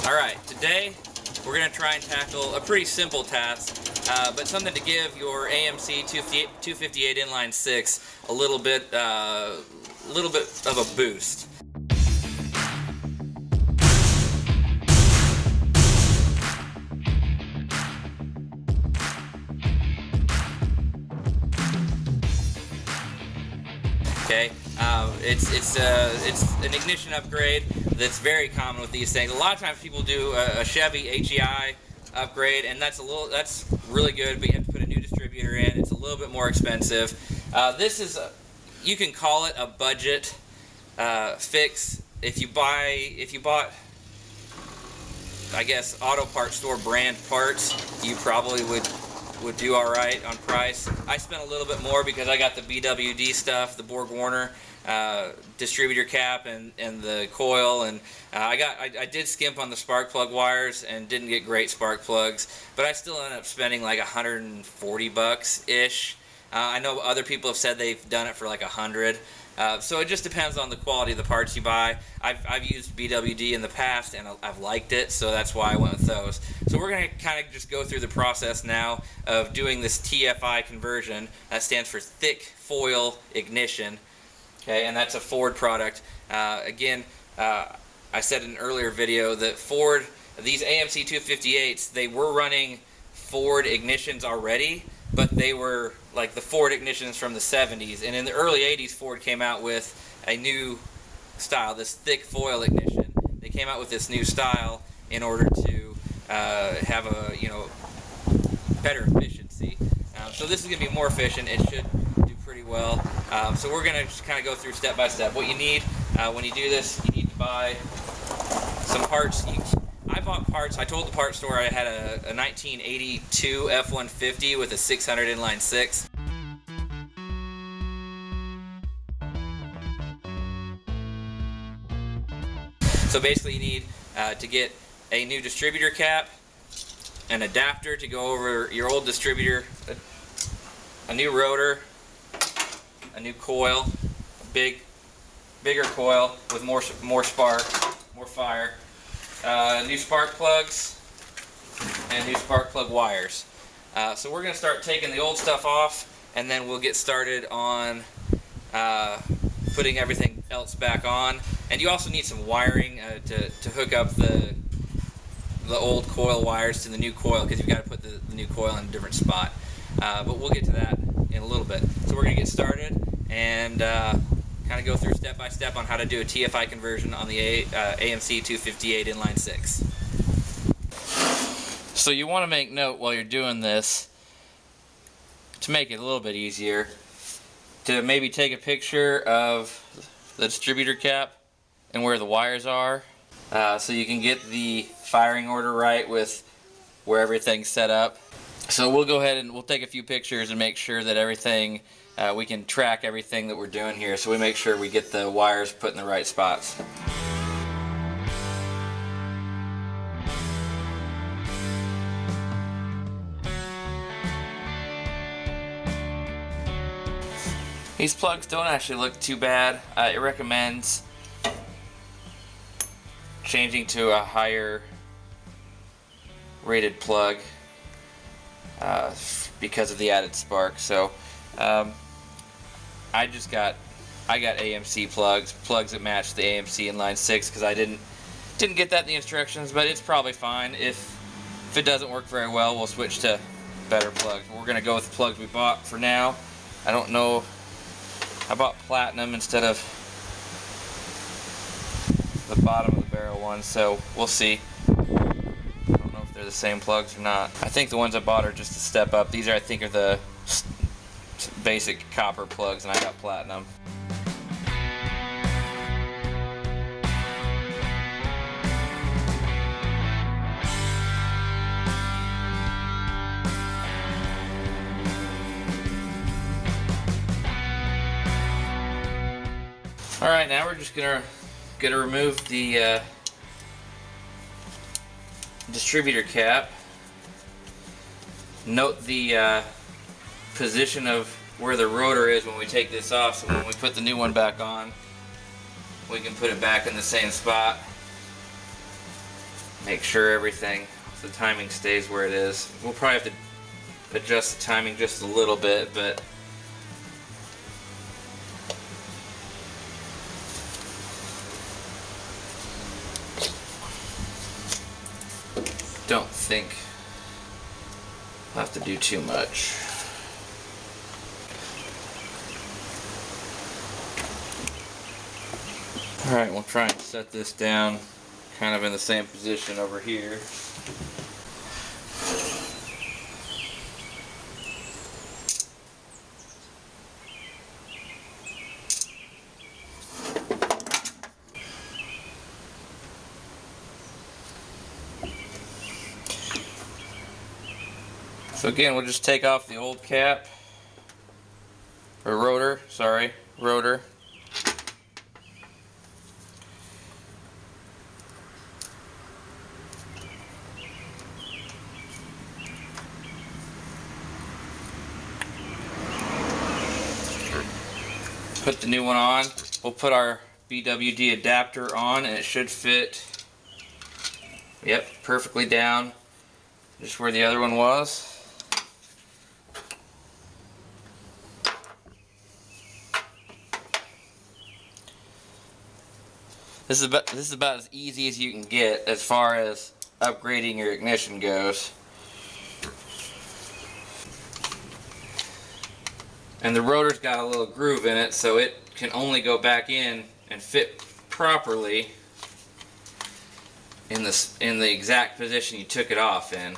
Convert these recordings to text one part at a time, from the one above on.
Alright, today we're going to try and tackle a pretty simple task, but something to give your AMC 258 inline 6 a little bit of a boost. Okay, it's an ignition upgrade that's very common with these things. A lot of times people do a Chevy HEI upgrade, and that's really good, but you have to put a new distributor in. It's a little bit more expensive. This is you can call it a budget fix. If you bought, I guess, auto parts store brand parts, you probably would do all right on price. I spent a little bit more because I got the BWD stuff, the Borg-Warner distributor cap and the coil, and I did skimp on the spark plug wires and didn't get great spark plugs, but I still ended up spending like $140 ish. I know other people have said they've done it for like $100. So it just depends on the quality of the parts you buy. I've used BWD in the past and I've liked it, so that's why I went with those. So we're going to kind of just go through the process now of doing this TFI conversion. That stands for thick foil ignition. Okay, and that's a Ford product. Again, I said in an earlier video that Ford, these AMC 258s, they were running Ford ignitions already, but they were like the Ford ignitions from the 70s. And in the early 80s, Ford came out with a new style, this thick foil ignition. They came out with this new style in order to have a better efficiency. So this is going to be more efficient. It should do pretty well. So we're going to just kind of go through step by step. What you need when you do this, you need to buy some parts. I bought parts. I told the parts store I had a 1982 F-150 with a 600 inline 6. So basically you need to get a new distributor cap, an adapter to go over your old distributor, a new rotor, a new coil, bigger coil with more spark, more fire. New spark plugs and new spark plug wires. So we're going to start taking the old stuff off, and then we'll get started on putting everything else back on. And you also need some wiring to hook up the old coil wires to the new coil, because you've got to put the new coil in a different spot. But we'll get to that in a little bit. So we're going to get started and kind of go through step by step on how to do a TFI conversion on the AMC 258 inline 6. So you want to make note while you're doing this, to make it a little bit easier, to maybe take a picture of the distributor cap and where the wires are, so you can get the firing order right with where everything's set up. So we'll go ahead and we'll take a few pictures and make sure that everything, we can track everything that we're doing here, so we make sure we get the wires put in the right spots. These plugs don't actually look too bad. It recommends changing to a higher rated plug because of the added spark. So I got AMC plugs that match the AMC inline 6, because I didn't get that in the instructions, but it's probably fine. If it doesn't work very well, we'll switch to better plugs. We're gonna go with the plugs we bought for now. I don't know, I bought platinum instead of the bottom of the barrel one, so we'll see. I don't know if they're the same plugs or not. I think the ones I bought are just a step up. These I think are the basic copper plugs, and I got platinum. Alright, now we're just gonna remove the distributor cap. Note the position of where the rotor is when we take this off, so when we put the new one back on, we can put it back in the same spot. make sure everything, the timing stays where it is. We'll probably have to adjust the timing just a little bit, but don't think I'll have to do too much. Alright, we'll try and set this down kind of in the same position over here. So again, we'll just take off the old cap, or rotor, sorry, rotor. Put the new one on. We'll put our BWD adapter on and it should fit, yep, perfectly down just where the other one was. This is about as easy as you can get as far as upgrading your ignition goes. And the rotor's got a little groove in it, so it can only go back in and fit properly in the exact position you took it off in.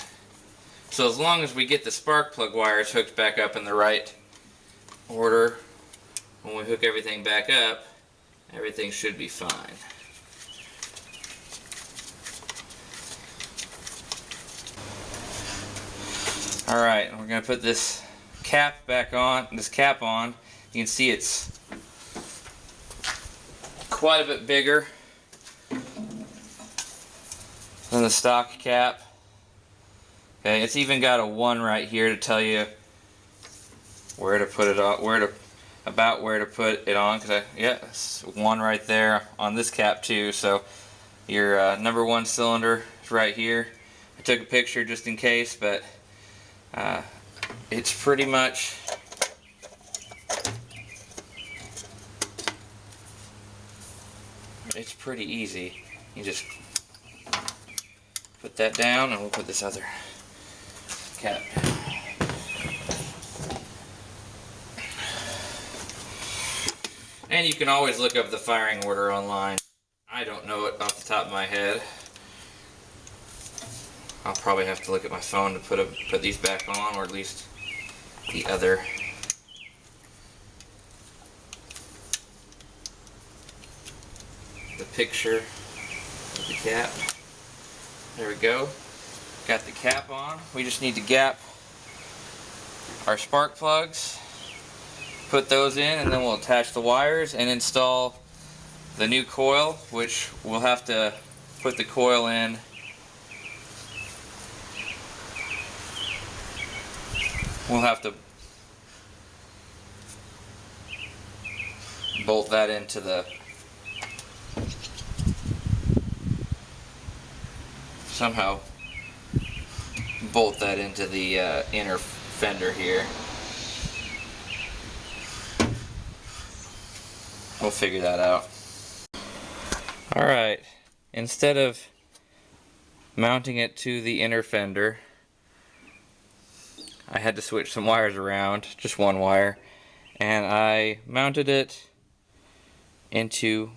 So as long as we get the spark plug wires hooked back up in the right order, when we hook everything back up, everything should be fine. Alright, we're going to put this cap back on, this cap on. You can see it's quite a bit bigger than the stock cap. Okay, it's even got a 1 right here to tell you where to put it on, about where to put it on. Yeah, it's 1 right there on this cap too. So your number 1 cylinder is right here. I took a picture just in case, but it's pretty much pretty easy. You just put that down and we'll put this other cap. And you can always look up the firing order online. I don't know it off the top of my head. I'll probably have to look at my phone to put these back on, or at least the other. The picture of the cap. There we go. Got the cap on. We just need to gap our spark plugs, put those in, and then we'll attach the wires and install the new coil, which we'll have to put the coil in we'll have to bolt that into the somehow bolt that into the inner fender here. We'll figure that out. Alright, instead of mounting it to the inner fender, I had to switch some wires around, just one wire, and I mounted it into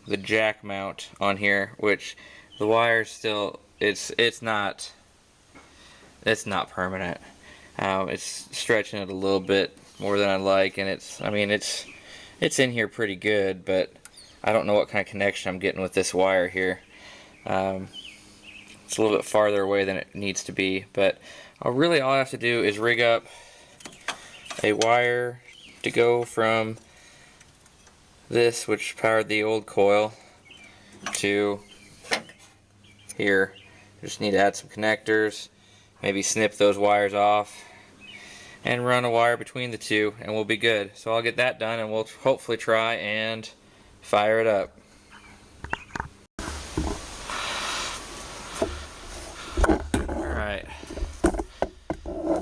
the jack mount on here, which the wire still, it's not permanent. It's stretching it a little bit more than I like, and it's in here pretty good, but I don't know what kind of connection I'm getting with this wire here. It's a little bit farther away than it needs to be, but all I have to do is rig up a wire to go from this, which powered the old coil, to here. Just need to add some connectors, maybe snip those wires off, and run a wire between the two, and we'll be good. So I'll get that done, and we'll hopefully try and fire it up.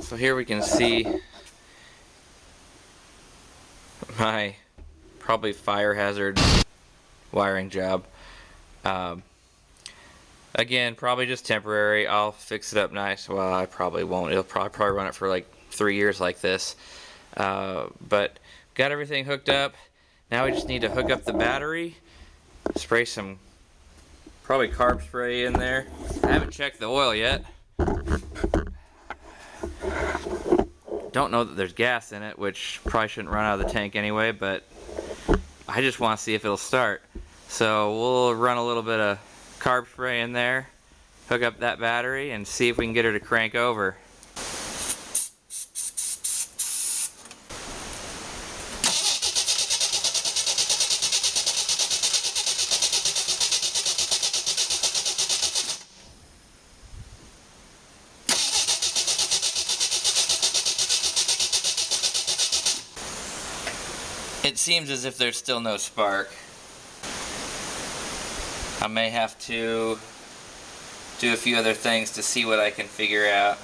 So here we can see my probably fire hazard wiring job. Again, probably just temporary. I'll fix it up nice. Well, I probably won't. It'll probably run it for like 3 years like this. But got everything hooked up. Now we just need to hook up the battery, spray some probably carb spray in there. I haven't checked the oil yet. Don't know that there's gas in it, which probably shouldn't run out of the tank anyway, but I just want to see if it'll start. So we'll run a little bit of carb spray in there, hook up that battery, and see if we can get her to crank over. It seems as if there's still no spark. I may have to do a few other things to see what I can figure out.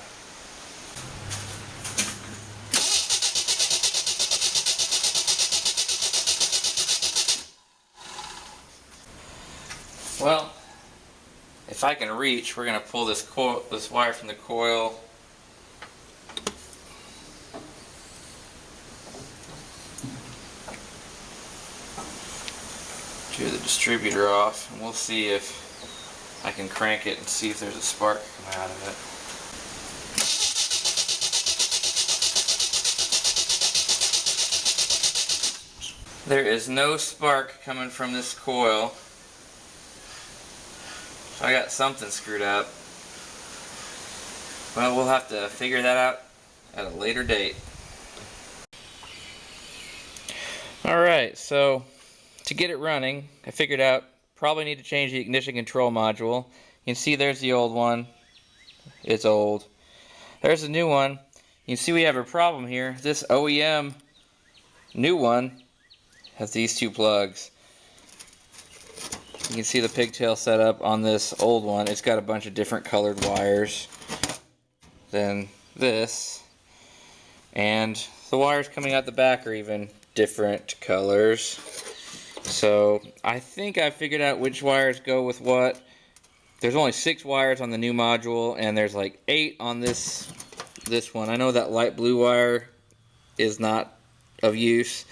Well, if I can reach, we're going to pull this wire from the coil. To the distributor off, and we'll see if I can crank it and see if there's a spark coming out of it. There is no spark coming from this coil, so I got something screwed up. Well, we'll have to figure that out at a later date. Alright, so to get it running, I figured out probably need to change the ignition control module. You can see there's the old one. It's old. There's the new one. You can see we have a problem here. This OEM new one has these two plugs. You can see the pigtail setup on this old one. It's got a bunch of different colored wires than this. And the wires coming out the back are even different colors. So I think I figured out which wires go with what. There's only 6 wires on the new module, and there's like 8 on this one. I know that light blue wire is not of use.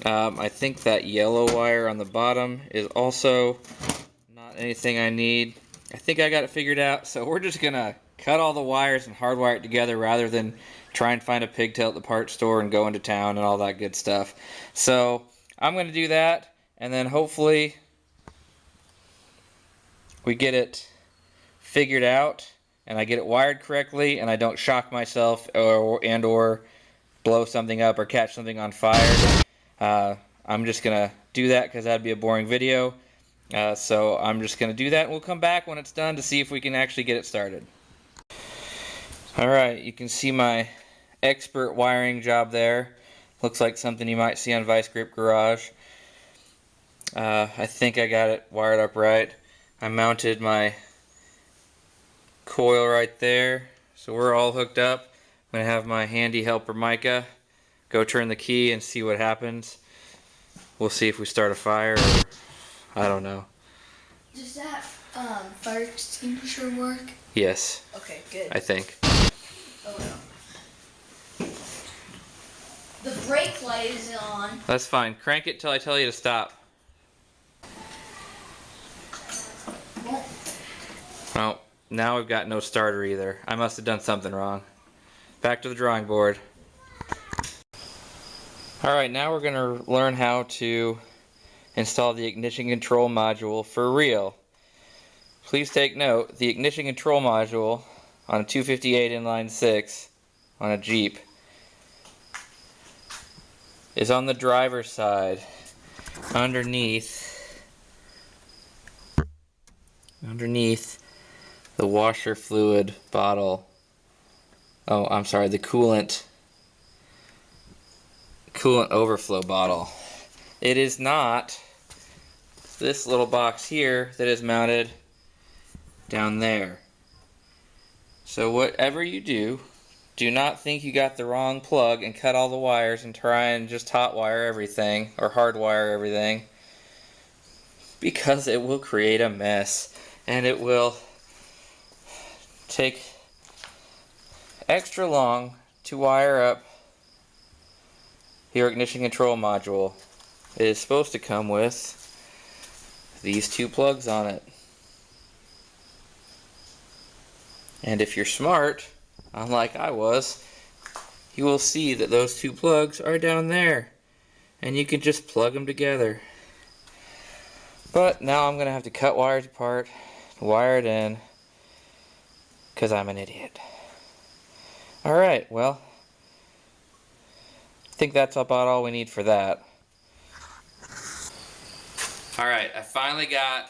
I think that yellow wire on the bottom is also not anything I need. I think I got it figured out, so we're just gonna cut all the wires and hardwire it together rather than try and find a pigtail at the parts store and go into town and all that good stuff. So I'm gonna do that. And then hopefully we get it figured out and I get it wired correctly and I don't shock myself or blow something up or catch something on fire. I'm just going to do that because that'd be a boring video. So I'm just going to do that and we'll come back when it's done to see if we can actually get it started. Alright, you can see my expert wiring job there. Looks like something you might see on Vice Grip Garage. I think I got it wired up right. I mounted my coil right there, so we're all hooked up. I'm going to have my handy helper Micah go turn the key and see what happens. We'll see if we start a fire or I don't know. Does that fire extinguisher work? Yes. Okay, good. I think. Oh no. The brake light is on. That's fine. Crank it till I tell you to stop. Well, now we've got no starter either. I must have done something wrong. Back to the drawing board. Alright, now we're going to learn how to install the ignition control module for real. Please take note, the ignition control module on a 258 inline 6 on a Jeep is on the driver's side underneath the washer fluid bottle. Oh, I'm sorry, the coolant overflow bottle. It is not this little box here that is mounted down there. So whatever you do, do not think you got the wrong plug and cut all the wires and try and just hot wire everything or hardwire everything, because it will create a mess and it will take extra long to wire up your ignition control module. It is supposed to come with these two plugs on it. And if you're smart, unlike I was, you will see that those two plugs are down there. And you can just plug them together. But now I'm going to have to cut wires apart, wire it in, because I'm an idiot. Alright, well, I think that's about all we need for that. Alright, I finally got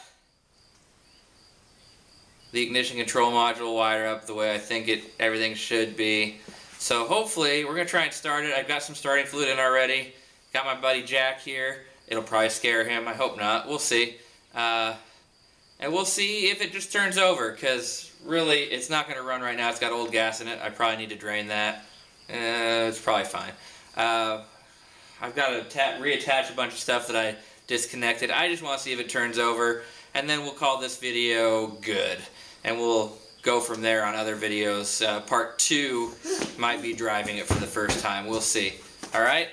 the ignition control module wired up the way I think everything should be. So hopefully, we're going to try and start it. I've got some starting fluid in already. Got my buddy Jack here. It'll probably scare him. I hope not. We'll see. And we'll see if it just turns over, because really, it's not going to run right now. It's got old gas in it. I probably need to drain that. It's probably fine. I've got to reattach a bunch of stuff that I disconnected. I just want to see if it turns over, and then we'll call this video good. And we'll go from there on other videos. Part 2 might be driving it for the first time. We'll see. Alright?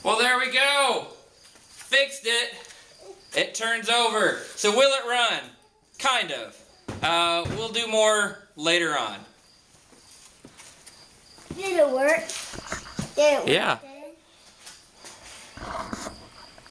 Well, there we go. Fixed it. It turns over. So will it run? Kind of. We'll do more later on. Did it work? Did it work? Yeah.